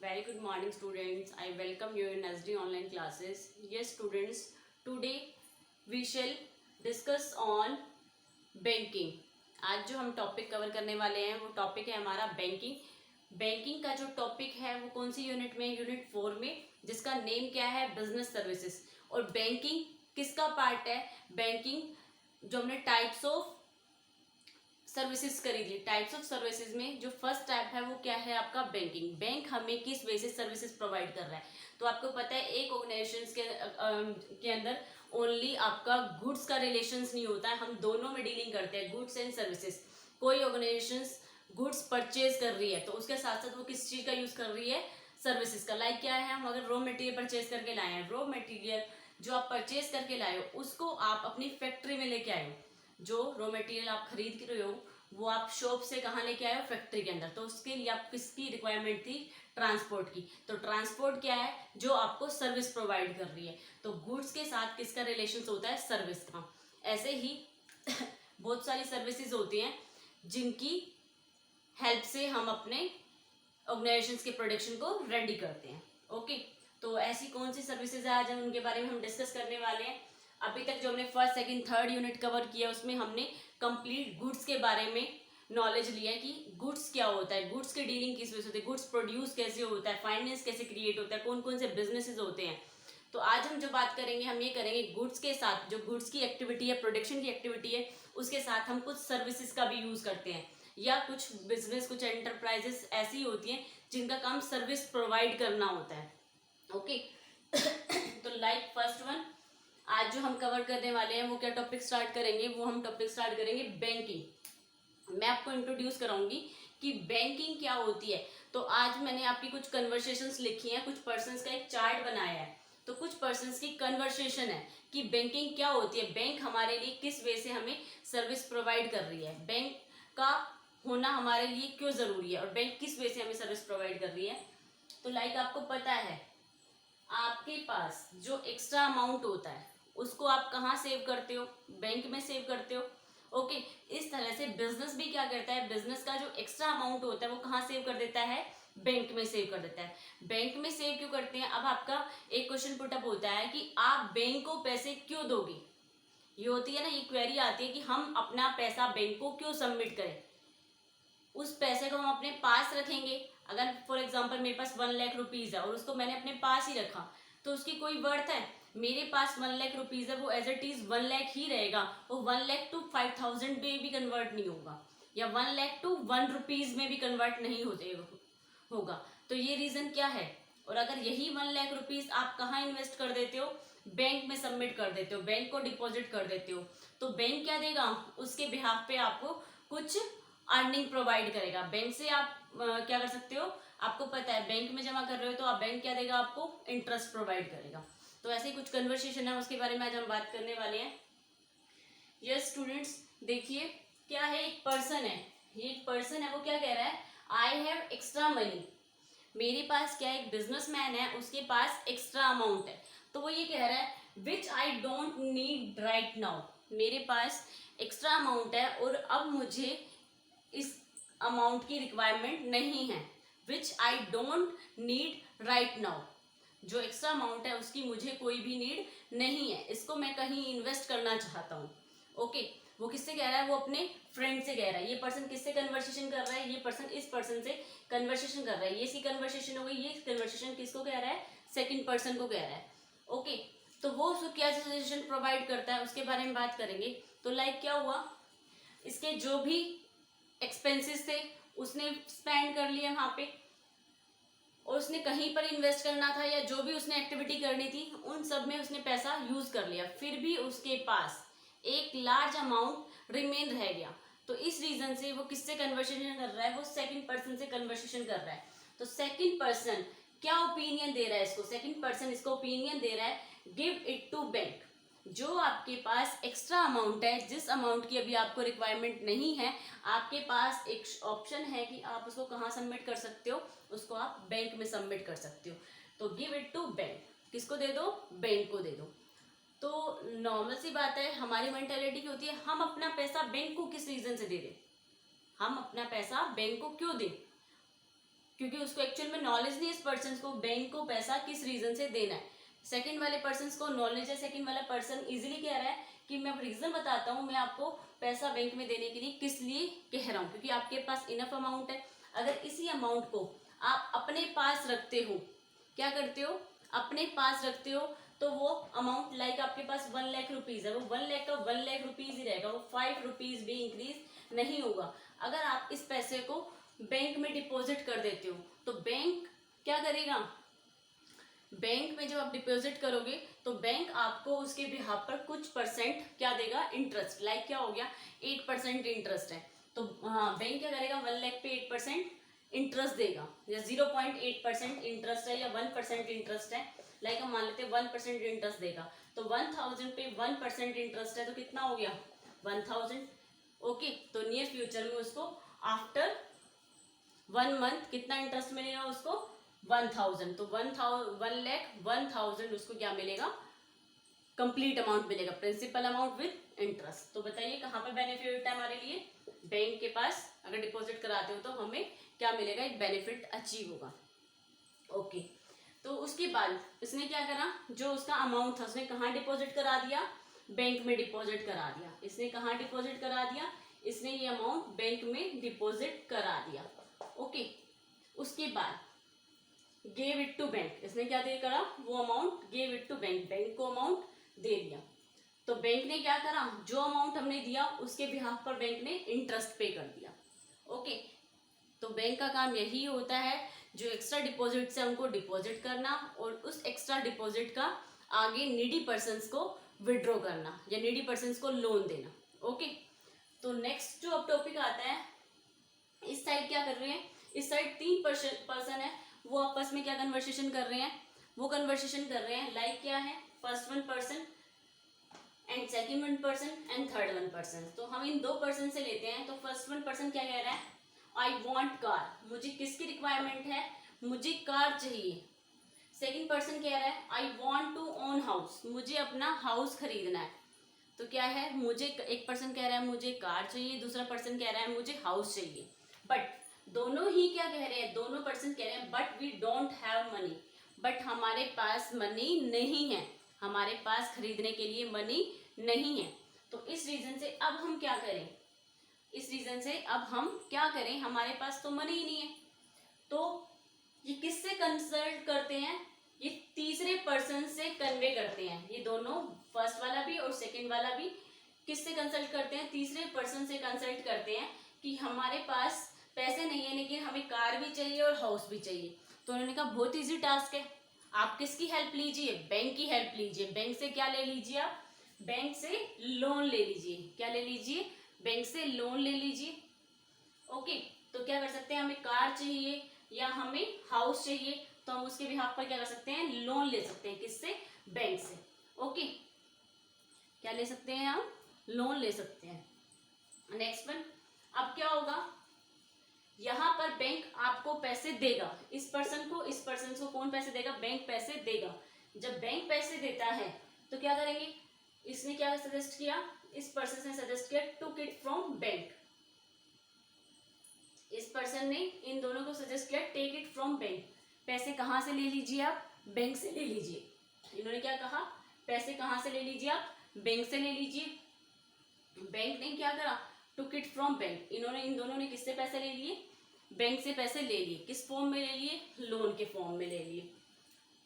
Very good morning, students. I welcome you in SD online classes. Yes, students, today we shall discuss on banking. आज जो हम topic cover करने वाले हैं वो टॉपिक है हमारा बैंकिंग। बैंकिंग का जो टॉपिक है वो कौन सी यूनिट में? यूनिट 4 में, जिसका नेम क्या है? Business services. और बैंकिंग किसका पार्ट है? बैंकिंग जो हमने टाइप्स ऑफ सर्विसेज करी थी, टाइप्स ऑफ सर्विसेज में जो फर्स्ट टाइप है वो क्या है? आपका बैंकिंग। बैंक हमें किस बेसिस सर्विसेज प्रोवाइड कर रहा है? तो आपको पता है एक ऑर्गेनाइजेशन के अंदर ओनली आपका गुड्स का रिलेशंस नहीं होता है, हम दोनों में डीलिंग करते हैं, गुड्स एंड सर्विसेज। कोई ऑर्गेनाइजेशन गुड्स परचेज कर रही है तो उसके साथ साथ वो किस चीज का यूज कर रही है? सर्विसेज का। लाइक क्या है, हम अगर रॉ मटेरियल परचेज करके लाए हैं, रॉ मटेरियल जो आप परचेज करके लाए हो उसको आप अपनी फैक्ट्री में लेके आए हो। जो रॉ मटेरियल आप खरीद रहे हो वो आप शॉप से कहाँ लेके आए हो? फैक्ट्री के अंदर। तो उसके लिए आप किसकी रिक्वायरमेंट थी? ट्रांसपोर्ट की। तो ट्रांसपोर्ट क्या है? जो आपको सर्विस प्रोवाइड कर रही है। तो गुड्स के साथ किसका रिलेशन होता है? सर्विस का। ऐसे ही बहुत सारी सर्विसेज होती हैं जिनकी हेल्प से हम अपने ऑर्गेनाइजेशंस के प्रोडक्शन को रेडी करते हैं। ओके, तो ऐसी कौन सी सर्विसेज है आज हम उनके बारे में हम डिस्कस करने वाले हैं। अभी तक जो हमने first second third unit cover किया उसमें हमने कंप्लीट गुड्स के बारे में नॉलेज लिया कि गुड्स क्या होता है, गुड्स की डीलिंग किस वजह से होती है, गुड्स प्रोड्यूस कैसे होता है, फाइनेंस कैसे क्रिएट होता है, कौन कौन से बिजनेसेस होते हैं। तो आज हम जो बात करेंगे हम ये करेंगे गुड्स के साथ, जो गुड्स की एक्टिविटी है, प्रोडक्शन की एक्टिविटी है, उसके साथ हम कुछ सर्विसेज का भी यूज करते हैं, या कुछ बिजनेस, कुछ एंटरप्राइजेस ऐसी होती हैं जिनका काम सर्विस प्रोवाइड करना होता है। ओके तो लाइक फर्स्ट वन, आज जो हम कवर करने वाले हैं वो क्या टॉपिक स्टार्ट करेंगे? वो हम टॉपिक स्टार्ट करेंगे बैंकिंग। मैं आपको इंट्रोड्यूस कराऊंगी कि बैंकिंग क्या होती है। तो आज मैंने आपकी कुछ कन्वर्सेशंस लिखी हैं, कुछ पर्सन्स का एक चार्ट बनाया है। तो कुछ पर्सन्स की कन्वर्सेशन है कि बैंकिंग क्या होती है, बैंक हमारे लिए किस वे से हमें सर्विस प्रोवाइड कर रही है, बैंक का होना हमारे लिए क्यों जरूरी है, और बैंक किस वे से हमें सर्विस प्रोवाइड कर रही है। तो लाइक आपको पता है, आपके पास जो एक्स्ट्रा अमाउंट होता है उसको आप कहाँ सेव करते हो? बैंक में सेव करते हो। ओके, इस तरह से बिजनेस भी क्या करता है? बिजनेस का जो एक्स्ट्रा अमाउंट होता है वो कहाँ सेव कर देता है? बैंक में सेव कर देता है। बैंक में सेव क्यों करते हैं? अब आपका एक क्वेश्चन पुटअप होता है कि आप बैंक को पैसे क्यों दोगे? ये होती है ना, ये क्वेरी आती है कि हम अपना पैसा बैंक को क्यों सबमिट करें। उस पैसे को हम अपने पास रखेंगे। अगर फॉर एग्जाम्पल मेरे पास 1 लाख रुपीज है और उसको मैंने अपने पास ही रखा तो उसकी कोई वर्थ है? मेरे पास 1 लाख रुपीज है, वो एज इट इज 1 लाख ही रहेगा, वो 1 लाख टू 5,000 में भी कन्वर्ट नहीं होगा, या 1 लाख टू 1 रुपीज में भी कन्वर्ट नहीं होगा। तो ये रीजन क्या है? और अगर यही 1 लाख रुपीज आप कहाँ इन्वेस्ट कर देते हो? बैंक में सबमिट कर देते हो, बैंक को डिपॉजिट कर देते हो, तो बैंक क्या देगा? उसके बिहाफ पे आपको कुछ अर्निंग प्रोवाइड करेगा। बैंक से आप क्या कर सकते हो? आपको पता है बैंक में जमा कर रहे हो तो आप बैंक क्या देगा? आपको इंटरेस्ट प्रोवाइड करेगा। तो ऐसे ही कुछ कन्वर्सेशन है, उसके बारे में आज हम बात करने वाले हैं। यस स्टूडेंट्स, देखिए क्या है, एक पर्सन है, ये एक पर्सन है, वो क्या कह रहा है? I have extra money. मेरे पास क्या, एक बिजनेसमैन है, उसके पास एक्स्ट्रा अमाउंट है, तो वो ये कह रहा है which I don't need right now. मेरे पास एक्स्ट्रा अमाउंट है और अब मुझे इस अमाउंट की रिक्वायरमेंट नहीं है। Which I don't need right now, जो एक्स्ट्रा अमाउंट है उसकी मुझे कोई भी नीड नहीं है, इसको मैं कहीं इन्वेस्ट करना चाहता हूँ। ओके, वो किससे कह रहा है? वो अपने फ्रेंड से कह रहा है। ये पर्सन किससे कन्वर्सेशन कर रहा है? ये पर्सन इस पर्सन से कन्वर्सेशन कर रहा है। ये सी कन्वर्सेशन हो गई। ये कन्वर्सेशन किसको कह रहा है? सेकंड पर्सन को कह रहा है। ओके, तो वो उसको क्या सजेशन प्रोवाइड करता है उसके बारे में बात करेंगे। तो लाइक क्या हुआ, इसके जो भी एक्सपेंसेस थे उसने स्पेंड कर लिए वहां पे, और उसने कहीं पर इन्वेस्ट करना था या जो भी उसने एक्टिविटी करनी थी उन सब में उसने पैसा यूज कर लिया, फिर भी उसके पास एक लार्ज अमाउंट रिमेन रह गया। तो इस रीजन से वो किससे कन्वर्सेशन कर रहा है? वो सेकंड पर्सन से कन्वर्सेशन कर रहा है। तो सेकंड पर्सन क्या ओपिनियन दे रहा है इसको? सेकंड पर्सन इसको ओपिनियन दे रहा है गिव इट टू बैंक। जो आपके पास एक्स्ट्रा अमाउंट है, जिस अमाउंट की अभी आपको रिक्वायरमेंट नहीं है, आपके पास एक ऑप्शन है कि आप उसको कहाँ सबमिट कर सकते हो? उसको आप बैंक में सबमिट कर सकते हो। तो गिव इट टू बैंक, किसको दे दो? बैंक को दे दो। तो नॉर्मल सी बात है, हमारी मेंटालिटी क्या होती है? हम अपना पैसा बैंक को किस रीजन से दे दें? हम अपना पैसा बैंक को क्यों दें? क्योंकि उसको एक्चुअल में नॉलेज नहीं है इस पर्सन को बैंक को पैसा किस रीजन से देना है। सेकंड वाले पर्सन को नॉलेज है, सेकंड वाला पर्सन इजीली कह रहा है कि मैं रीजन बताता हूँ, मैं आपको पैसा बैंक में देने के लिए किस लिए कह रहा हूँ, क्योंकि आपके पास इनफ अमाउंट है। अगर इसी अमाउंट को आप अपने पास रखते हो, क्या करते हो, अपने पास रखते हो, तो वो अमाउंट लाइक आपके पास 1 लाख रुपीज है, वो 1 लाख का 1 लाख रुपीज ही रहेगा, वो 5 रुपीज भी इंक्रीज नहीं होगा। अगर आप इस पैसे को बैंक में डिपॉजिट कर देते हो तो बैंक क्या करेगा, बैंक में जब आप डिपॉजिट करोगे तो बैंक आपको उसके बिहाफ पर कुछ परसेंट क्या देगा, इंटरेस्ट। लाइक क्या हो गया, 8% इंटरेस्ट है, तो हाँ बैंक क्या करेगा, 1 लाख पे 8% इंटरेस्ट देगा, या 0.8% इंटरेस्ट है या 1% इंटरेस्ट है, लाइक हम मान लेते हैं 1% इंटरेस्ट देगा, तो 1000 पे 1% इंटरेस्ट है तो कितना हो गया, 1000। ओके, तो नियर फ्यूचर में उसको आफ्टर 1 मंथ कितना इंटरेस्ट मिलेगा उसको, 1000। तो 1,01,000 उसको क्या मिलेगा, कंप्लीट अमाउंट मिलेगा, प्रिंसिपल अमाउंट विद इंटरेस्ट। तो बताइए कहाँ पर बेनिफिट है हमारे लिए, बैंक के पास अगर डिपॉजिट कराते हो तो हमें क्या मिलेगा, एक बेनिफिट अचीव होगा। ओके, तो उसके बाद इसने क्या करा, जो उसका अमाउंट था उसने कहाँ डिपॉजिट करा दिया, बैंक में डिपॉजिट करा दिया। इसने कहाँ डिपॉजिट करा दिया, इसने ये अमाउंट बैंक में डिपॉजिट करा दिया। ओके, उसके बाद गेव इट टू बैंक, इसने क्या दे करा, वो amount gave it to bank, bank को अमाउंट दे दिया। तो बैंक ने क्या करा, जो अमाउंट हमने दिया उसके बिहाफ पर बैंक ने इंटरेस्ट पे कर दिया। ओके, तो बैंक का काम यही होता है, जो एक्स्ट्रा डिपॉजिट से उनको डिपॉजिट करना और उस एक्स्ट्रा डिपॉजिट का आगे नीडी पर्सन्स को विड्रॉ करना या नीडी पर्सन्स को लोन देना। ओके, तो नेक्स्ट जो अब टॉपिक आता है, इस साइड क्या कर रहे हैं, इस साइड 3 पर्सन है, वो आपस में क्या कन्वर्सेशन कर रहे हैं, वो कन्वर्सेशन कर रहे हैं लाइक क्या है, first 1 person and second 1 person and third 1 person. तो हम इन 2 पर्सन से लेते हैं। तो फर्स्ट 1 पर्सन क्या कह रहा है, आई वॉन्ट कार, मुझे किसकी रिक्वायरमेंट है, मुझे कार चाहिए। सेकंड पर्सन कह रहा है I want to own house, मुझे अपना हाउस खरीदना है। तो क्या है, मुझे एक पर्सन कह रहा है मुझे कार चाहिए, दूसरा पर्सन कह रहा है मुझे हाउस चाहिए। बट दोनों ही क्या कह रहे हैं, दोनों पर्सन कह रहे हैं but we don't have money, but हमारे पास मनी नहीं है, हमारे पास खरीदने के लिए मनी नहीं है। तो इस रीजन से अब हम क्या करें, इस रीजन से अब हम क्या करें, हमारे पास तो मनी ही नहीं है। तो ये किससे कंसल्ट करते हैं, ये तीसरे पर्सन से कन्वे करते हैं। ये दोनों फर्स्ट वाला भी और सेकंड वाला भी किससे कंसल्ट करते हैं, तीसरे पर्सन से कंसल्ट करते हैं कि हमारे पास पैसे नहीं है लेकिन हमें कार भी चाहिए और हाउस भी चाहिए। तो उन्होंने कहा बहुत इजी टास्क है, आप किसकी हेल्प लीजिए, बैंक की हेल्प लीजिए। बैंक से क्या ले लीजिए आप, बैंक से लोन ले लीजिए। क्या ले लीजिए, बैंक से लोन ले लीजिए। ओके, तो क्या कर सकते हैं, हमें कार चाहिए या हमें हाउस चाहिए, तो हम उसके बिहाफ पर क्या कर सकते हैं, लोन ले सकते हैं। किससे, बैंक से। ओके, क्या ले सकते हैं हम, लोन ले सकते हैं। नेक्स्ट वन, अब क्या होगा, यहां पर बैंक आपको पैसे देगा, इस पर्सन को कौन पैसे देगा, बैंक पैसे देगा। जब बैंक पैसे देता है तो क्या करेंगे, इसने क्या सजेस्ट किया, इस पर्सन ने सजेस्ट किया टू इट फ्रॉम बैंक। इस पर्सन ने इन दोनों को सजेस्ट किया टेक इट फ्रॉम बैंक। पैसे कहाँ से ले लीजिए आप, बैंक से ले लीजिए। इन्होंने क्या कहा, पैसे कहाँ से ले लीजिए आप, बैंक से ले लीजिए। बैंक ने क्या करा, टुक इट फ्रॉम बैंक। इन्होंने, इन दोनों ने किससे पैसे ले लिए, बैंक से पैसे ले लिए। किस फॉर्म में ले लिए, लोन के फॉर्म में ले लिए।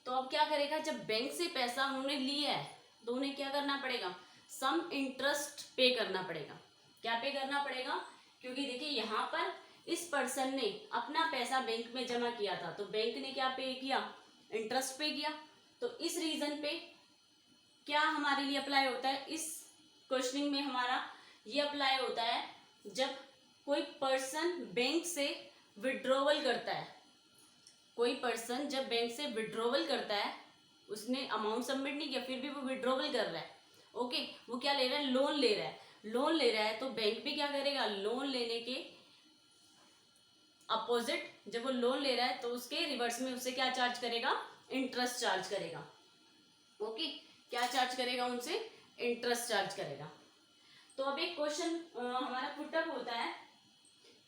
तो अब क्या करेगा, जब बैंक से पैसा उन्होंने लिया है तो उन्हें क्या करना पड़ेगा, सम इंटरेस्ट पे करना पड़ेगा। क्या पे करना पड़ेगा, क्योंकि देखिए यहाँ पर इस पर्सन ने अपना पैसा बैंक में जमा किया था, तो बैंक ने क्या पे किया, इंटरेस्ट पे किया। तो इस रीजन पे क्या हमारे लिए अप्लाई होता है, इस क्वेश्चनिंग में हमारा ये अप्लाई होता है जब कोई पर्सन बैंक से विड्रॉवल करता है। कोई पर्सन जब बैंक से विड्रॉवल करता है, उसने अमाउंट सबमिट नहीं किया फिर भी वो विड्रॉवल कर रहा है। ओके, वो क्या ले रहा है, लोन ले रहा है। लोन ले रहा है तो बैंक भी क्या करेगा, लोन लेने के अपोजिट जब वो लोन ले रहा है तो उसके रिवर्स में उससे क्या चार्ज करेगा, इंटरेस्ट चार्ज करेगा। ओके, क्या चार्ज करेगा, उनसे इंटरेस्ट चार्ज करेगा। तो अब एक क्वेश्चन हमारा पुटअप होता है,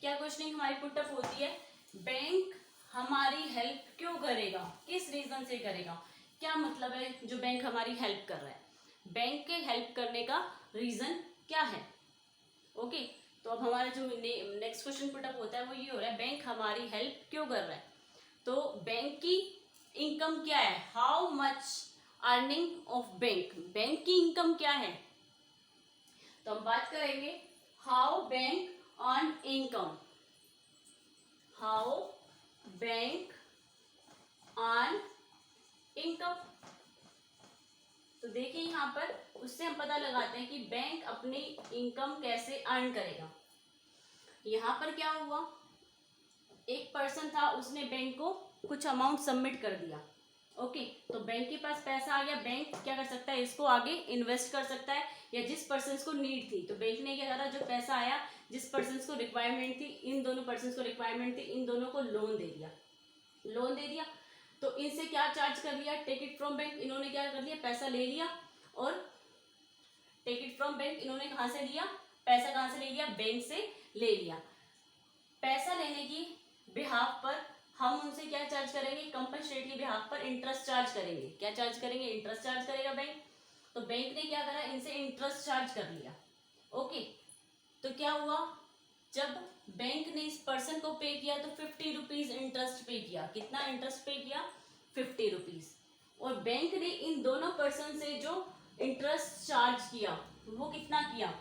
क्या क्वेश्चनिंग हमारी पुटअप होती है, बैंक हमारी हेल्प क्यों करेगा, किस रीजन से करेगा, क्या मतलब है जो बैंक हमारी हेल्प कर रहा है, बैंक के हेल्प करने का रीजन क्या है। ओके, तो अब हमारा जो नेक्स्ट क्वेश्चन पुटअप होता है वो ये हो रहा है, बैंक हमारी हेल्प क्यों कर रहा है। तो बैंक की इनकम क्या है, how much earning of bank, bank की इनकम क्या है। तो हम बात करेंगे how bank earn income, how bank earn income. तो देखिए यहाँ पर उससे हम पता लगाते हैं कि बैंक अपनी इनकम कैसे अर्न करेगा। यहाँ पर क्या हुआ, एक पर्सन था, उसने बैंक को कुछ अमाउंट सबमिट कर दिया। ओके, तो बैंक के पास पैसा आ गया, बैंक क्या कर सकता है, इसको आगे इन्वेस्ट कर सकता है, या जिस पर्सन को नीड थी, तो बैंक ने क्या करा, जो पैसा आया जिस पर्सन को रिक्वायरमेंट थी, इन दोनों पर्सन को रिक्वायरमेंट थी, इन दोनों को लोन दे दिया, लोन दे दिया। तो इनसे क्या चार्ज कर लिया, टेक इट फ्रॉम बैंक, इन्होंने क्या कर लिया, पैसा ले लिया, और टेक इट फ्रॉम बैंक इन्होंने कहाँ से लिया, पैसा कहाँ से ले लिया, बैंक से ले लिया। पैसा लेने की बिहाफ पर हम उनसे क्या चार्ज करेंगे, कंपनसेट के बिहाफ पर इंटरेस्ट चार्ज करेंगे। क्या चार्ज करेंगे, इंटरेस्ट चार्ज करेगा बैंक। तो बैंक ने क्या करा, इनसे इंटरेस्ट चार्ज कर लिया। ओके, तो क्या हुआ, जब बैंक ने इस पर्सन को पे किया तो 50 रुपीज इंटरेस्ट पे किया। कितना इंटरेस्ट पे किया, 50 रुपीज। और बैंक ने इन दोनों पर्सन से जो इंटरेस्ट चार्ज किया वो कितना किया,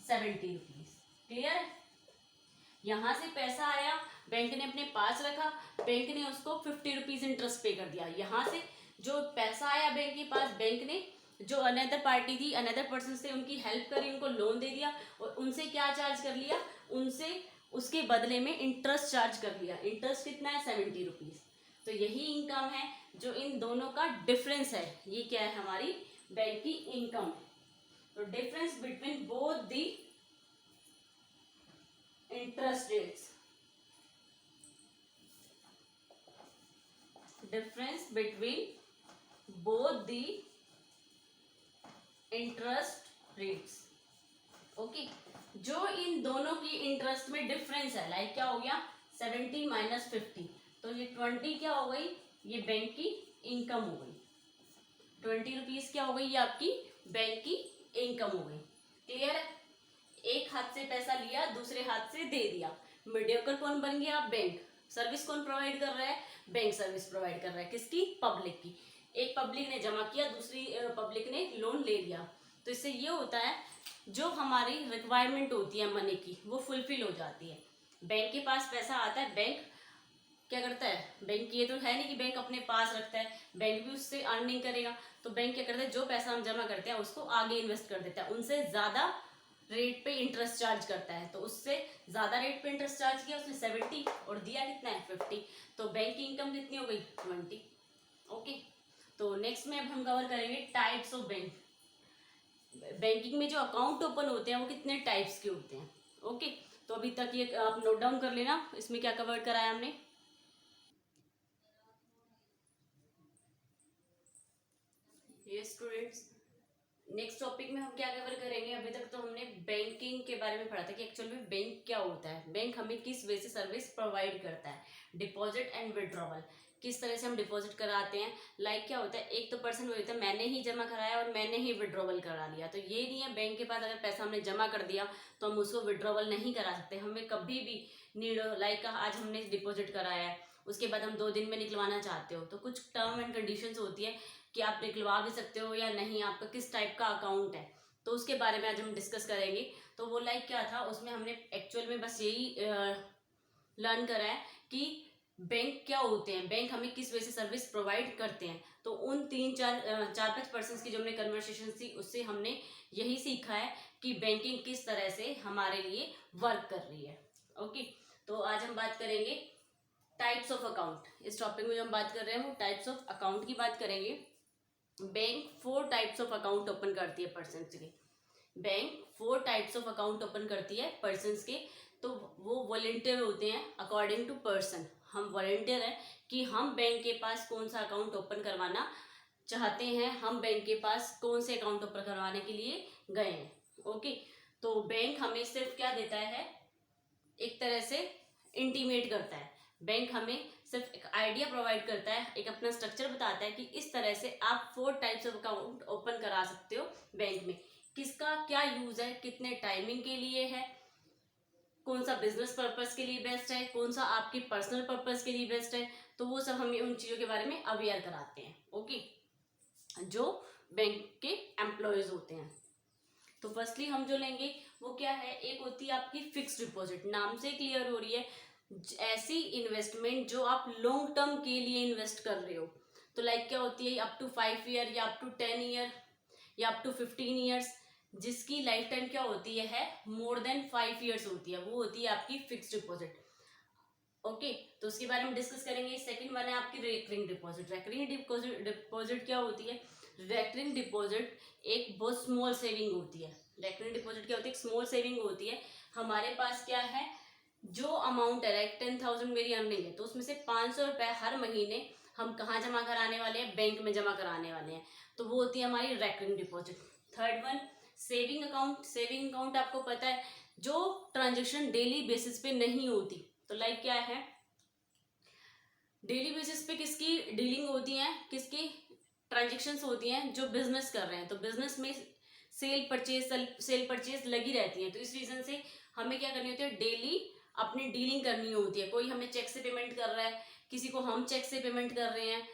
70 रुपीज। क्लियर है, यहां से पैसा आया, बैंक ने अपने पास रखा, बैंक ने उसको 50 रुपीज इंटरेस्ट पे कर दिया। यहाँ से जो पैसा आया बैंक के पास, बैंक ने जो अनदर पार्टी थी, अनदर पर्सन से उनकी हेल्प करी, उनको लोन दे दिया, और उनसे क्या चार्ज कर लिया, उनसे उसके बदले में इंटरेस्ट चार्ज कर लिया। इंटरेस्ट कितना है, 70 रुपीज। तो यही इनकम है जो इन दोनों का डिफरेंस है, ये क्या है, हमारी बैंक की इनकम। तो difference between both the interest rates, difference between both the interest rates। Okay, जो इन दोनों की इंटरेस्ट में डिफरेंस है, लाइक क्या हो गया, 70 माइनस 50, तो ये 20 क्या हो गई, ये बैंक की इनकम हो गई। 20 रुपीज क्या हो गई, ये आपकी बैंक की इनकम हो गई। क्लियर है, एक हाथ से पैसा लिया, दूसरे हाथ से दे दिया। मीडियोकर कौन बन गया, बैंक। सर्विस कौन प्रोवाइड कर रहा है, बैंक सर्विस प्रोवाइड कर रहा है, किसकी, पब्लिक की। एक पब्लिक ने जमा किया, दूसरी पब्लिक ने लोन ले लिया। तो इससे ये होता है, जो हमारी रिक्वायरमेंट होती है मनी की, वो फुलफिल हो जाती है। बैंक के पास पैसा आता है, बैंक क्या करता है, बैंक ये तो है नहीं कि बैंक अपने पास रखता है, बैंक भी उससे अर्निंग करेगा। तो बैंक क्या करता है, जो पैसा हम जमा करते हैं उसको आगे इन्वेस्ट कर देता है, उनसे ज्यादा रेट पे इंटरेस्ट चार्ज करता है। तो उससे ज्यादा रेट पे इंटरेस्ट चार्ज किया उसने 70, और दिया कितना है, 50। तो बैंक की इनकम कितनी हो गई, 20। ओके, तो नेक्स्ट में अब हम कवर करेंगे टाइप्स ऑफ बैंक। बैंकिंग में जो अकाउंट ओपन होते हैं वो कितने टाइप्स के होते हैं। ओके, तो अभी तक ये आप नोट डाउन कर लेना, इसमें क्या कवर कराया हमने। ये स्टूडेंट्स, नेक्स्ट टॉपिक में हम क्या कवर करेंगे, अभी तक तो हमने बैंकिंग के बारे में पढ़ा था कि एक्चुअल में बैंक क्या होता है, बैंक हमें किस वे से सर्विस प्रोवाइड करता है। डिपॉजिट एंड विड्रॉवल, किस तरह से हम डिपॉजिट कराते हैं। लाइक क्या होता है, एक तो पर्सन होता है मैंने ही जमा कराया और मैंने ही विड्रॉवल करा लिया। तो ये नहीं है, बैंक के पास अगर पैसा हमने जमा कर दिया तो हम उसको विड्रॉवल नहीं करा सकते। हमें कभी भी नीड, लाइक आज हमने डिपॉजिट कराया है, उसके बाद हम 2 दिन में निकलवाना चाहते हो, तो कुछ टर्म एंड कंडीशंस होती है कि आप निकलवा भी सकते हो या नहीं, आपका किस टाइप का अकाउंट है, तो उसके बारे में आज हम डिस्कस करेंगे। तो वो लाइक क्या था, उसमें हमने एक्चुअल में बस यही लर्न करा है कि बैंक क्या होते हैं, बैंक हमें किस वजह से सर्विस प्रोवाइड करते हैं। तो उन 3-4-5 पर्सन की जो हमने कन्वर्सेशन थी उससे हमने यही सीखा है कि बैंकिंग किस तरह से हमारे लिए वर्क कर रही है। ओके, तो आज हम बात करेंगे टाइप्स ऑफ अकाउंट। इस टॉपिक में जो हम बात कर रहे हैं वो टाइप्स ऑफ अकाउंट की बात करेंगे। Bank 4 types of account open करती है पर्सन के। Bank 4 types of account open करती है पर्सन के। तो वो वॉलेंटियर होते हैं अकॉर्डिंग टू पर्सन। हम वॉलेंटियर हैं कि हम बैंक के पास कौन सा अकाउंट ओपन करवाना चाहते हैं, हम बैंक के पास कौन से अकाउंट ओपन करवाने के लिए गए हैं। ओके, तो बैंक हमें सिर्फ क्या देता है, एक तरह से इंटीमेट करता है। बैंक हमें सिर्फ एक आइडिया प्रोवाइड करता है, एक अपना स्ट्रक्चर बताता है कि इस तरह से आप 4 टाइप्स ऑफ अकाउंट ओपन करा सकते हो बैंक में। किसका क्या यूज है, कितने टाइमिंग के लिए है, कौन सा बिजनेस पर्पस के लिए बेस्ट है, कौन सा आपकी पर्सनल पर्पस के लिए बेस्ट है, तो वो सब हमें उन चीज़ों के बारे में अवेयर कराते हैं। ओके, जो बैंक के एम्प्लॉयज होते हैं। तो फर्स्टली हम जो लेंगे वो क्या है, एक होती है आपकी फिक्स्ड डिपॉजिट। नाम से क्लियर हो रही है, ऐसी इन्वेस्टमेंट जो आप लॉन्ग टर्म के लिए इन्वेस्ट कर रहे हो। तो लाइक क्या होती है, अप टू 5 ईयर या अप टू 10 ईयर या अप टू 15 ईयर्स, जिसकी लाइफ टाइम क्या होती है मोर देन 5 ईयर्स होती है, वो होती है आपकी फिक्स्ड डिपॉजिट। ओके, तो उसके बारे में डिस्कस करेंगे। सेकंड वन है आपकी रेकरिंग डिपॉजिट। रेकरिंग डिपॉजिट क्या होती है, रेकरिंग डिपॉजिट एक बहुत स्मॉल सेविंग होती है। रेकरिंग डिपॉजिट क्या होती है, एक स्मॉल सेविंग होती है। हमारे पास क्या है, जो अमाउंट है लाइक 10,000 मेरी अर्निंग है, तो उसमें से 500 रुपए हर महीने हम कहाँ जमा कराने वाले हैं, बैंक में जमा कराने वाले हैं। तो वो होती है हमारी recurring deposit. Third one saving account. Saving account आपको पता है जो ट्रांजेक्शन डेली बेसिस पे नहीं होती। तो लाइक क्या है, डेली बेसिस पे किसकी डीलिंग होती है, किसकी ट्रांजेक्शन्स होती हैं, जो बिजनेस कर रहे हैं। तो बिजनेस में सेल परचेज लगी रहती है। तो इस रीजन से हमें क्या करनी होती है, डेली अपनी डीलिंग करनी होती है। कोई हमें चेक से पेमेंट कर रहा है, किसी को हम चेक से पेमेंट कर रहे हैं,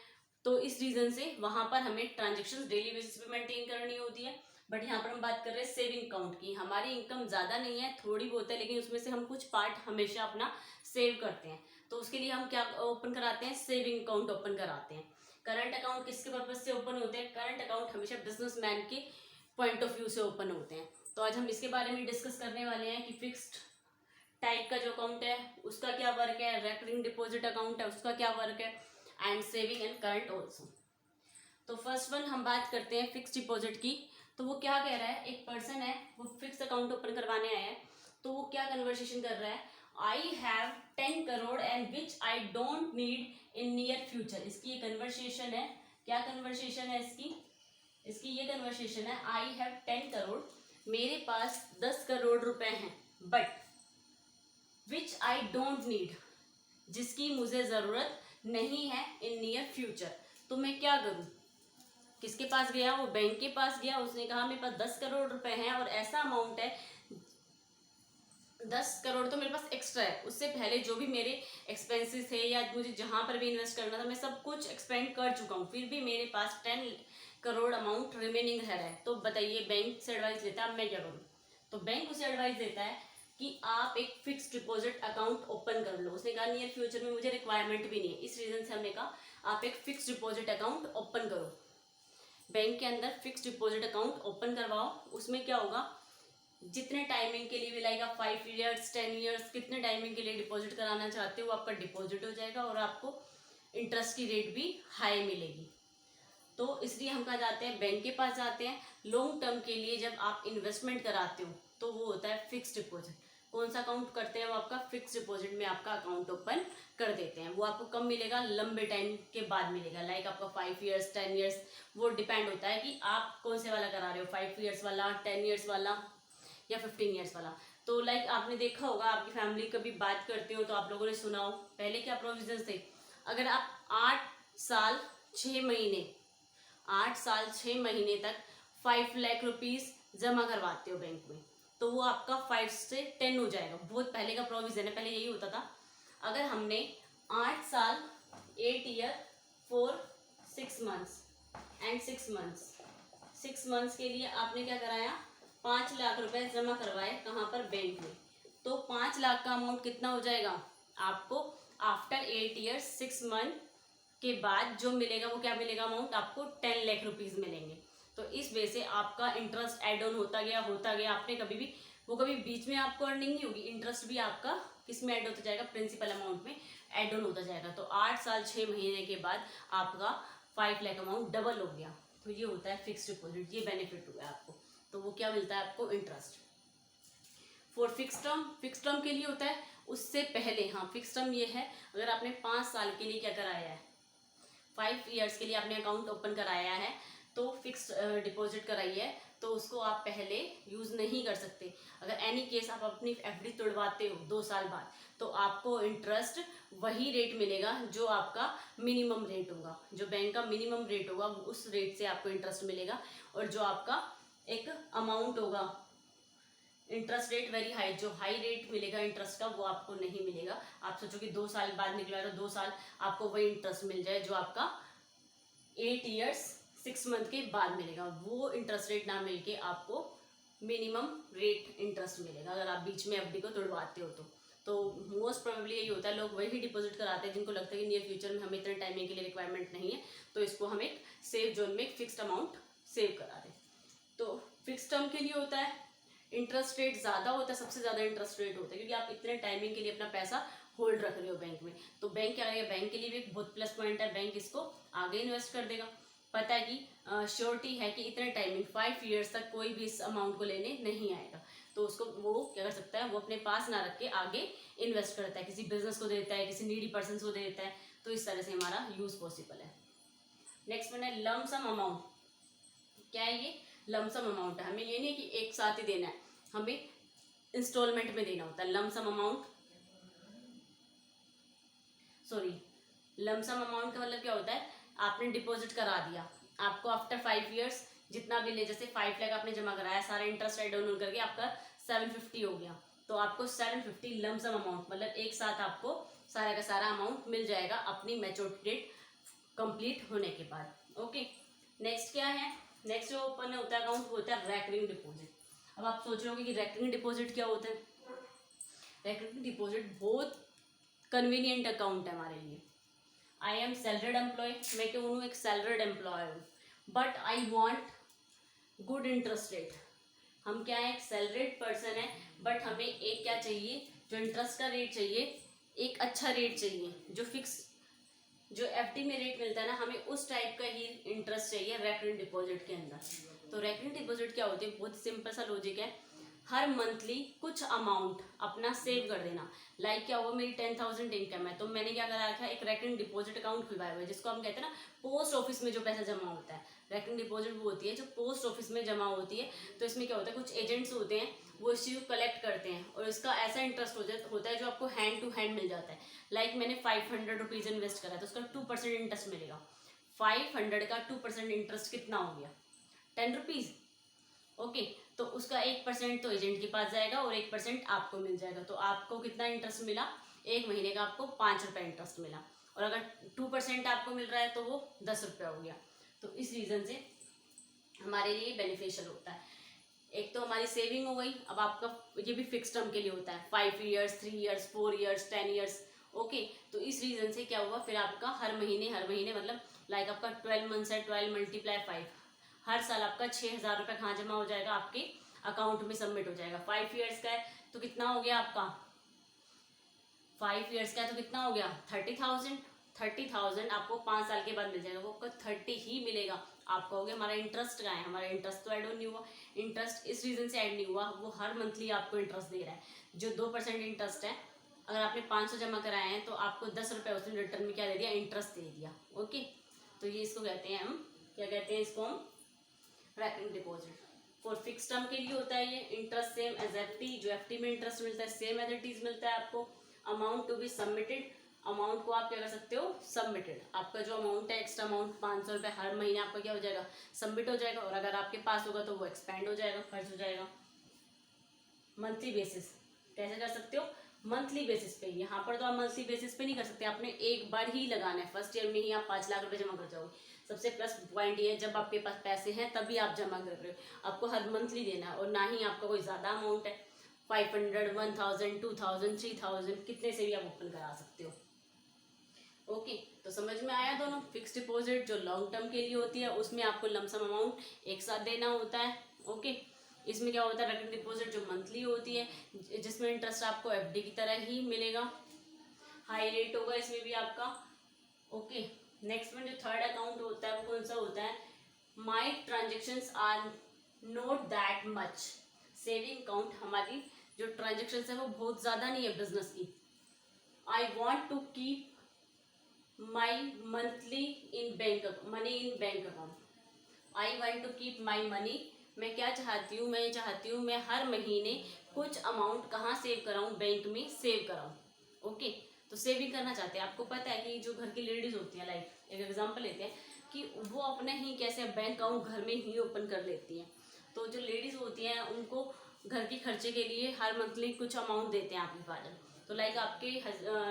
तो इस रीजन से वहां पर हमें ट्रांजेक्शन डेली बेसिस पे मेंटेन करनी होती है। बट यहाँ पर हम बात कर रहे हैं सेविंग अकाउंट की। हमारी इनकम ज्यादा नहीं है, थोड़ी बहुत है, लेकिन उसमें से हम कुछ पार्ट हमेशा अपना सेव करते हैं। तो उसके लिए हम क्या ओपन कराते हैं, सेविंग अकाउंट ओपन कराते हैं। करंट अकाउंट किसके पर्पज से ओपन होते हैं, करंट अकाउंट हमेशा बिजनेसमैन के पॉइंट ऑफ व्यू से ओपन होते हैं। तो आज हम इसके बारे में डिस्कस करने वाले हैं कि फिक्स्ड टाइप का जो अकाउंट है उसका क्या वर्क है, रेकरिंग डिपॉजिट अकाउंट है उसका क्या वर्क है, and saving and current also. तो फर्स्ट वन हम बात करते हैं फिक्स डिपॉजिट की। तो वो क्या कह रहा है, एक पर्सन है वो फिक्स अकाउंट ओपन करवाने आया है। तो वो क्या कन्वर्सेशन कर रहा है, I have 10 crore and which I don't need in near future. इसकी ये कन्वर्सेशन है, क्या कन्वर्सेशन है इसकी ये कन्वर्सेशन है, आई हैव 10 करोड़, मेरे पास 10 करोड़ रुपए हैं, but which I don't need, जिसकी मुझे जरूरत नहीं है इन नियर फ्यूचर। तो मैं क्या करूं, किसके पास गया, वो बैंक के पास गया। उसने कहा मेरे पास 10 करोड़ रुपए हैं और ऐसा अमाउंट है, 10 करोड़ तो मेरे पास एक्स्ट्रा है, उससे पहले जो भी मेरे एक्सपेंसेस थे या मुझे जहां पर भी इन्वेस्ट करना था मैं सब कुछ एक्सपेंड कर चुका हूँ, फिर भी मेरे पास 10 करोड़ अमाउंट रिमेनिंग रह रहा है। तो बताइए, बैंक से एडवाइस लेता है, अब मैं क्या करूँ। तो बैंक उसे एडवाइस देता है कि आप एक फिक्स डिपॉजिट अकाउंट ओपन कर लो। उसने कहा नियर फ्यूचर में मुझे रिक्वायरमेंट भी नहीं है, इस रीजन से हमने कहा आप एक फिक्स डिपॉजिट अकाउंट ओपन करो। बैंक के अंदर फिक्स डिपॉजिट अकाउंट ओपन करवाओ। उसमें क्या होगा, जितने टाइमिंग के लिए भी लाइक आप 5 ईयर्स 10 ईयर्स कितने टाइमिंग के लिए डिपॉजिट कराना चाहते हो, आपका डिपॉजिट हो जाएगा और आपको इंटरेस्ट की रेट भी हाई मिलेगी। तो इसलिए हम कहाँ जाते हैं, बैंक के पास जाते हैं। लॉन्ग टर्म के लिए जब आप इन्वेस्टमेंट कराते हो तो वो होता है फिक्स डिपॉजिट। कौन सा अकाउंट करते हैं, वो आपका फिक्स डिपॉजिट में आपका अकाउंट ओपन कर देते हैं। वो आपको कब मिलेगा, लंबे टाइम के बाद मिलेगा, लाइक आपका 5 ईयर्स 10 ईयर्स, वो डिपेंड होता है कि आप कौन से वाला करा रहे हो, 5 ईयर्स वाला, 10 ईयर्स वाला या 15 ईयर्स वाला। तो लाइक आपने देखा होगा, आपकी फैमिली कभी बात करते हो तो आप लोगों ने सुना हो पहले क्या प्रोविजंस थे। अगर आप 8 साल 6 महीने 8 साल 6 महीने तक 5 लाख रुपीज जमा करवाते हो बैंक में, तो वो आपका 5 से 10 हो जाएगा। बहुत पहले का प्रोविजन है, पहले यही होता था। अगर हमने 8 साल 8 ईयर 4 6 मंथ्स एंड 6 मंथ्स के लिए आपने क्या कराया, 5 लाख रुपए जमा करवाए, कहाँ पर, बैंक में। तो 5 लाख का अमाउंट कितना हो जाएगा आपको, आफ्टर 8 ईयर्स 6 मंथ के बाद जो मिलेगा वो क्या मिलेगा, अमाउंट आपको 10 लाख रुपीज मिलेंगे। तो इस वे से आपका इंटरेस्ट एड ऑन होता गया। आपने कभी भी वो कभी बीच में आपको अर्निंग नहीं होगी, इंटरेस्ट भी आपका किस में ऐड होता जाएगा, प्रिंसिपल अमाउंट में ऐड ऑन होता जाएगा। तो 8 साल 6 महीने के बाद आपका 5 लाख अमाउंट डबल हो गया। तो ये होता है फिक्स डिपॉजिट, ये बेनिफिट हुआ है आपको। तो वो क्या मिलता है आपको, इंटरेस्ट। फॉर फिक्स टर्म के लिए होता है उससे पहले। हाँ, फिक्स टर्म ये है, अगर आपने 5 साल के लिए क्या कराया है, 5 ईयर्स के लिए आपने अकाउंट ओपन कराया है, तो फिक्स डिपॉजिट कराई है, तो उसको आप पहले यूज़ नहीं कर सकते। अगर एनी केस आप अपनी एफडी तोड़वाते हो 2 साल बाद, तो आपको इंटरेस्ट वही रेट मिलेगा जो आपका मिनिमम रेट होगा, जो बैंक का मिनिमम रेट होगा उस रेट से आपको इंटरेस्ट मिलेगा। और जो आपका एक अमाउंट होगा, इंटरेस्ट रेट वेरी हाई, जो हाई रेट मिलेगा इंटरेस्ट का, वो आपको नहीं मिलेगा। आप सोचो कि 2 साल बाद निकला तो 2 साल आपको वही इंटरेस्ट मिल जाए जो आपका 8 ईयर्स 6 मंथ के बाद मिलेगा। वो इंटरेस्ट रेट ना मिलके आपको मिनिमम रेट इंटरेस्ट मिलेगा अगर आप बीच में एफडी को तोड़वाते हो तो मोस्ट प्रोबेबली यही होता है, लोग वही डिपॉजिट कराते हैं जिनको लगता है कि नियर फ्यूचर में हमें इतने टाइमिंग के लिए रिक्वायरमेंट नहीं है, तो इसको हम एक सेफ जोन में एक फिक्स्ड अमाउंट सेव करा दें। तो फिक्स टर्म के लिए होता है, इंटरेस्ट रेट ज़्यादा होता है, सबसे ज़्यादा इंटरेस्ट रेट होता है क्योंकि आप इतने टाइमिंग के लिए अपना पैसा होल्ड रख रहे हो बैंक में। तो बैंक क्या करेगा, बैंक के लिए भी एक बहुत प्लस पॉइंट है, बैंक इसको आगे इन्वेस्ट कर देगा। पता है कि श्योरिटी है कि इतने टाइमिंग 5 ईयर्स तक कोई भी इस अमाउंट को लेने नहीं आएगा, तो उसको वो क्या कर सकता है, वो अपने पास ना रख के आगे इन्वेस्ट करता है, किसी बिजनेस को देता है, किसी नीडी पर्सन को देता है। तो इस तरह से हमारा यूज पॉसिबल है। नेक्स्ट वन है लमसम अमाउंट। क्या है ये? लमसम अमाउंट है, हमें ये नहीं कि एक साथ ही देना है, हमें इंस्टॉलमेंट में देना होता है। Lump sum amount, sorry, lump sum amount का मतलब क्या होता है, आपने डिपॉजिट करा दिया, आपको आफ्टर 5 ईयर्स जितना भी ले, जैसे 5 लाख आपने जमा कराया, सारा इंटरेस्ट एड ऑन करके आपका 750 हो गया, तो आपको 750 लमसम अमाउंट मतलब एक साथ आपको सारा का सारा अमाउंट मिल जाएगा अपनी मैच्योरिटी डेट कंप्लीट होने के बाद। ओके, नेक्स्ट क्या है, नेक्स्ट जो ओपन होता है अकाउंट वो होता है रेकरिंग डिपॉजिट। अब आप सोच रहे होगे कि रेकरिंग डिपॉजिट क्या होता है। रेकरिंग डिपॉजिट बहुत कन्वीनियंट अकाउंट है हमारे लिए। आई एम सैलरीड एम्प्लॉय, मैं क्यों हूँ एक सैलरीड एम्प्लॉय हूँ, but I want good interest rate. हम क्या है, एक सैलरीड पर्सन है, बट हमें एक क्या चाहिए, जो इंटरेस्ट का रेट चाहिए, एक अच्छा रेट चाहिए, जो फिक्स, जो एफडी में रेट मिलता है ना, हमें उस टाइप का ही इंटरेस्ट चाहिए रेकरिंग डिपॉजिट के अंदर। तो रेकरिंग डिपॉजिट क्या होती है, बहुत सिंपल सा लॉजिक है, हर मंथली कुछ अमाउंट अपना सेव कर देना। लाइक क्या हुआ, मेरी 10,000 इनकम है, तो मैंने क्या करा रखा है, एक रेकरिंग डिपॉजिट अकाउंट खुलवाया हुआ है, जिसको हम कहते हैं ना पोस्ट ऑफिस में जो पैसा जमा होता है। रेकरिंग डिपॉजिट वो होती है जो पोस्ट ऑफिस में जमा होती है। तो इसमें क्या होता है, कुछ एजेंट्स होते हैं वो इश्यू कलेक्ट करते हैं और इसका ऐसा इंटरेस्ट होता है जो आपको हैंड टू हैंड मिल जाता है। लाइक मैंने 500 रुपीज़ इन्वेस्ट करा तो उसका 2% इंटरेस्ट मिलेगा। 500 का 2% इंटरेस्ट कितना हो गया, 10 रुपीज़। ओके, तो उसका 1% तो एजेंट के पास जाएगा और 1% आपको मिल जाएगा। तो आपको कितना इंटरेस्ट मिला, एक महीने का आपको 5 रुपये इंटरेस्ट मिला। और अगर 2% आपको मिल रहा है तो वो 10 रुपया हो गया। तो इस रीज़न से हमारे लिए बेनिफिशियल होता है। एक तो हमारी सेविंग हो गई। अब आपका ये भी फिक्स टर्म के लिए होता है, 5 years, 3 years, 4 years, 10 years. Okay, तो इस रीज़न से क्या हुआ, फिर आपका हर महीने मतलब लाइक आपका 12 मंथ्स है, 12 × 5, हर साल आपका 6,000 रुपये कहाँ जमा हो जाएगा, आपके अकाउंट में सबमिट हो जाएगा। 5 ईयर्स का है तो कितना हो गया आपका, 5 ईयर्स का है तो कितना हो गया, 30,000। 30,000 आपको 5 साल के बाद मिल जाएगा, वो आपको 30 ही मिलेगा। आप कहोगे हमारा इंटरेस्ट कहाँ है, हमारा इंटरेस्ट तो ऐड नहीं हुआ। इंटरेस्ट इस रीज़न से ऐड नहीं हुआ, वो हर मंथली आपको इंटरेस्ट दे रहा है। जो 2% इंटरेस्ट है, अगर आपने 500 जमा कराए हैं तो आपको 10 रुपये उसने रिटर्न में क्या दे दिया, इंटरेस्ट दे दिया। ओके, तो ये इसको कहते हैं हम, क्या कहते हैं इसको हम, recurring deposit. For fix term के लिए होता है ये, इंटरेस्ट सेम एज एफडी, जो एफडी में इंटरेस्ट मिलता है सेम एज इट इज मिलता है आपको। Amount to be submitted, amount को आप क्या कर सकते हो, सबमिटेड। आपका जो अमाउंट है, एक्स्ट्रा अमाउंट 500 रुपये हर महीने आपका क्या हो जाएगा, सबमिट हो जाएगा। और अगर आपके पास होगा तो वो एक्सपेंड हो जाएगा, खर्च हो जाएगा। मंथली बेसिस कैसे कर सकते हो, मंथली बेसिस पे। यहाँ पर तो आप मंथली बेसिस पे नहीं कर सकते, आपने एक बार ही लगाना है, फर्स्ट ईयर में ही आप 5 लाख रुपए जमा कर जाओगे। सबसे प्लस पॉइंट ये है, जब आपके पास पैसे हैं तभी आप जमा कर रहे हो, आपको हर मंथली देना है। और ना ही आपका कोई ज़्यादा अमाउंट है, 500, 1000, 2000, 3000 कितने से भी आप ओपन करा सकते हो। ओके, तो समझ में आया दोनों। फिक्स डिपॉजिट जो लॉन्ग टर्म के लिए होती है, उसमें आपको लमसम अमाउंट एक साथ देना होता है। ओके, इसमें क्या होता है, रेकरिंग डिपॉजिट जो मंथली होती है, जिसमें इंटरेस्ट आपको एफडी की तरह ही मिलेगा, हाई रेट होगा इसमें भी आपका। ओके, नेक्स्ट में जो थर्ड अकाउंट होता है वो कौन सा होता है, my transactions are not that much. Saving account, हमारी जो ट्रांजेक्शन्स है वो बहुत ज़्यादा नहीं है बिजनेस की। I want to keep my monthly in bank money in bank account. I want to keep my money मैं क्या चाहती हूँ, मैं चाहती हूँ मैं हर महीने कुछ अमाउंट कहाँ सेव कराऊँ, बैंक में सेव कराऊँ। ओके, तो सेविंग करना चाहते हैं। आपको पता है कि जो घर की लेडीज होती हैं, लाइक एक एग्जांपल लेते हैं कि वो अपने ही कैसे बैंक अकाउंट घर में ही ओपन कर लेती हैं। तो जो लेडीज होती हैं उनको घर के खर्चे के लिए हर मंथली कुछ अमाउंट देते हैं आपके फादर। तो लाइक आपके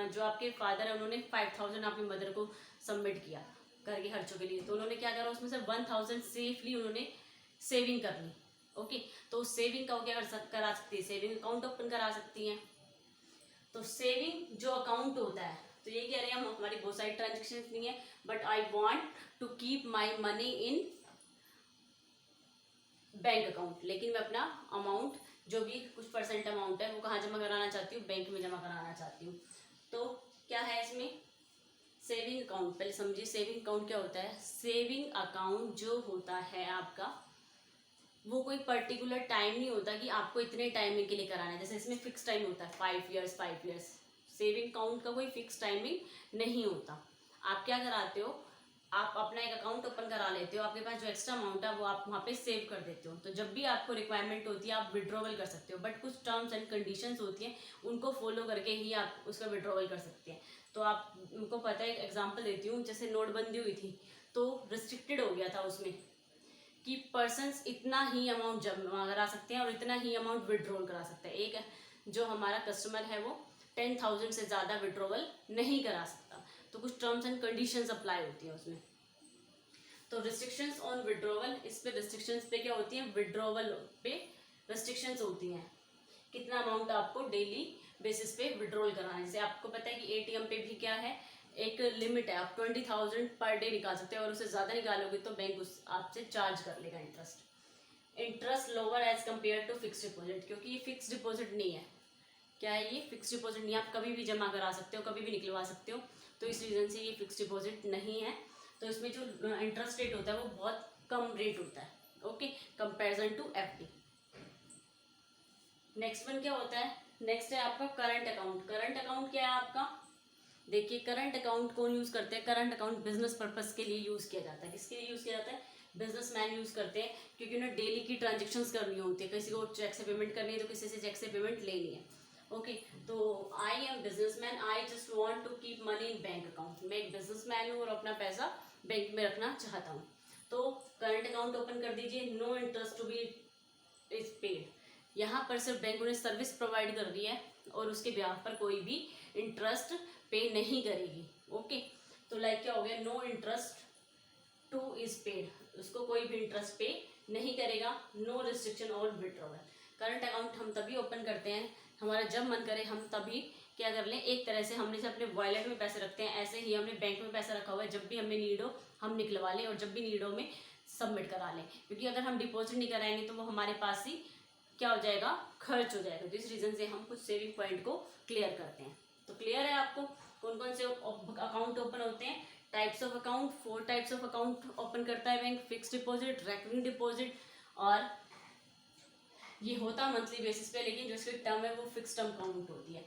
जो आपके फादर है उन्होंने 5000 आपकी मदर को सबमिट किया घर के खर्चों के लिए, तो उन्होंने क्या करा, उसमें से 1000 सेफली उन्होंने सेविंग कर ली। ओके, तो उस सेविंग का वो क्या करा सकती है, सेविंग अकाउंट ओपन करा सकती हैं। तो सेविंग जो अकाउंट होता है, तो ये कह रहे हैं हम हमारी बहुत सारी ट्रांजेक्शन नहीं है, but I want to keep my money in bank account, लेकिन मैं अपना अमाउंट जो भी कुछ परसेंट अमाउंट है वो कहाँ जमा कराना चाहती हूँ, बैंक में जमा कराना चाहती हूँ। तो क्या है इसमें, सेविंग अकाउंट। पहले समझिए सेविंग अकाउंट क्या होता है। सेविंग अकाउंट जो होता है आपका, वो कोई पर्टिकुलर टाइम नहीं होता कि आपको इतने टाइमिंग के लिए कराना है। जैसे इसमें फिक्स टाइम होता है 5 years 5 years। सेविंग अकाउंट का कोई फिक्स टाइमिंग नहीं होता। आप क्या कराते हो, आप अपना एक अकाउंट ओपन करा लेते हो, आपके पास जो एक्स्ट्रा अमाउंट है वो आप वहाँ पे सेव कर देते हो। तो जब भी आपको रिक्वायरमेंट होती है आप विड्रॉवल कर सकते हो, बट कुछ टर्म्स एंड कंडीशंस होती हैं, उनको फॉलो करके ही आप उसका विड्रॉवल कर सकते हैं। तो आप उनको पता है, एक एग्जाम्पल देती हूँ, जैसे नोटबंदी हुई थी तो रिस्ट्रिक्टेड हो गया था उसमें कि पर्सन्स इतना ही अमाउंट जमा करा सकते हैं और इतना ही अमाउंट विड्रॉल करा सकते हैं। एक जो हमारा कस्टमर है वो 10,000 से ज़्यादा विड्रॉवल नहीं करा सकता। तो कुछ टर्म्स एंड कंडीशंस अप्लाई होती हैं उसमें। तो रिस्ट्रिक्शंस ऑन विड्रॉवल, इस पे रिस्ट्रिक्शंस पे क्या होती हैं, विड्रॉवल पे रिस्ट्रिक्शंस होती हैं, कितना अमाउंट आपको डेली बेसिस पे विड्रॉल कराना है। जैसे आपको पता है कि एटीएम पे भी क्या है, एक लिमिट है, आप 20,000 पर डे निकाल सकते हैं और उससे ज़्यादा निकालोगे तो बैंक उस आपसे चार्ज कर लेगा interest lower as compare to fix deposit, क्योंकि ये फिक्स डिपॉजिट नहीं है। क्या है ये, फिक्स डिपॉजिट नहीं है, आप कभी भी जमा करा सकते हो, कभी भी निकलवा सकते हो। तो इस रीज़न से ये फिक्स डिपॉजिट नहीं है। तो इसमें जो इंटरेस्ट रेट होता है वो बहुत कम रेट होता है। Okay, comparison to FD. Next one क्या होता है, नेक्स्ट है आपका करंट अकाउंट। करंट अकाउंट क्या है आपका, देखिए करंट अकाउंट कौन यूज करते हैं, करंट अकाउंट बिजनेस पर्पस के लिए यूज किया जाता है। किसके लिए यूज किया जाता है, बिजनेसमैन यूज करते हैं, क्योंकि उन्हें डेली की ट्रांजेक्शंस करनी होती है, किसी को चेक से पेमेंट करनी है तो किसी से चेक से पेमेंट लेनी है। ओके, तो I am businessman, I just want to keep money in bank account. मैं एक बिजनेसमैन हूँ और अपना पैसा बैंक में रखना चाहता हूँ। तो करंट अकाउंट ओपन कर दीजिए, no interest to be is paid. यहाँ पर सिर्फ बैंक उन्हें सर्विस प्रोवाइड कर रही है और उसके ब्याह पर कोई भी इंटरेस्ट पे नहीं करेगी। ओके, तो लाइक क्या हो गया, no interest to is paid, उसको कोई भी इंटरेस्ट पे नहीं करेगा। नो रिस्ट्रिक्शन और विड्रॉवल। करंट अकाउंट हम तभी ओपन करते हैं, हमारा जब मन करे हम तभी क्या कर लें, एक तरह से हमने से अपने वॉलेट में पैसे रखते हैं, ऐसे ही हमने बैंक में पैसा रखा हुआ है, जब भी हमें नीड हो हम निकलवा लें और जब भी नीड हो में सबमिट करा लें। क्योंकि अगर हम डिपॉजिट नहीं कराएंगे तो वो हमारे पास ही क्या हो जाएगा, खर्च हो जाएगा। तो इस रीज़न से हम कुछ सेविंग पॉइंट को क्लियर करते हैं। तो क्लियर है आपको कौन कौन से अकाउंट ओपन होते हैं, types of account, 4 types of account open करता है bank, fix deposit, recurring deposit, और ये होता मंथली बेसिस पे, लेकिन जो इसकी टर्म है वो फिक्स टर्म अकाउंट होती है।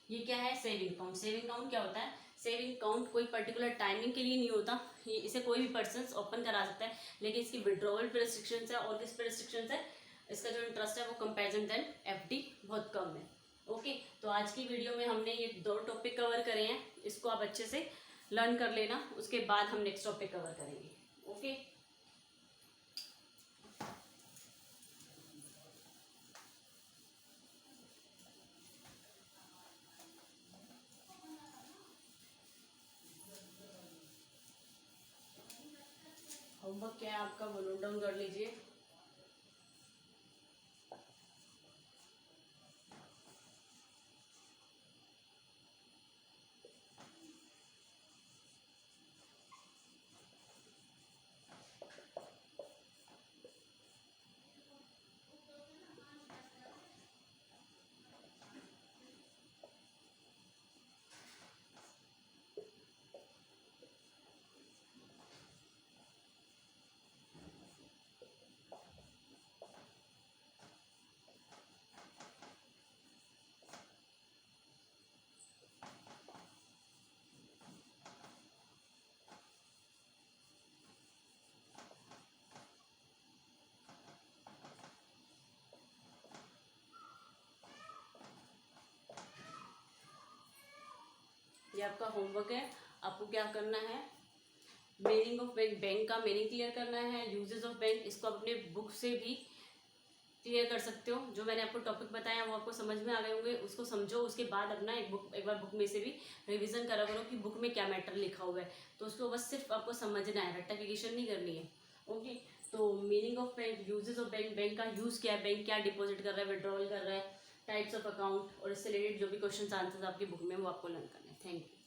ये क्या है, सेविंग अकाउंट। सेविंग अकाउंट क्या होता है, सेविंग अकाउंट कोई पर्टिकुलर टाइमिंग के लिए नहीं होता, ये इसे कोई भी पर्सन ओपन करा सकता है, लेकिन इसकी विड्रॉवल पे रिस्ट्रिक्शंस है और किस पे रिस्ट्रिक्शंस है, इसका जो इंटरेस्ट है वो कंपेरिजन देन एफडी बहुत कम है। ओके, तो आज की वीडियो में हमने ये 2 टॉपिक कवर करे हैं, इसको आप अच्छे से लर्न कर लेना, उसके बाद हम नेक्स्ट टॉपिक कवर करेंगे। ओके, होमवर्क क्या है आपका वो नोट डाउन कर लीजिए। आपका होमवर्क है। आपको क्या करना है, मीनिंग ऑफ बैंक, बैंक का मीनिंग क्लियर करना है, यूजेस ऑफ बैंक, इसको आप अपने बुक से भी क्लियर कर सकते हो। जो मैंने आपको टॉपिक बताया वो आपको समझ में आ गए होंगे, उसको समझो। उसके बाद अपना एक बार बुक में से भी रिवीजन करा करो कि बुक में क्या मैटर लिखा हुआ है। तो उसको बस सिर्फ आपको समझना है, रट्टाफिकेशन नहीं करनी है। ओके, तो meaning of bank, uses of bank, bank का यूज़ क्या है, बैंक क्या डिपॉजिट कर रहा है, विड्रॉल कर रहा है, टाइप्स ऑफ अकाउंट, और इससे रिलेटेड जो भी क्वेश्चन आंसर्स आपकी बुक में वो आपको लर्न करना है। Thank you.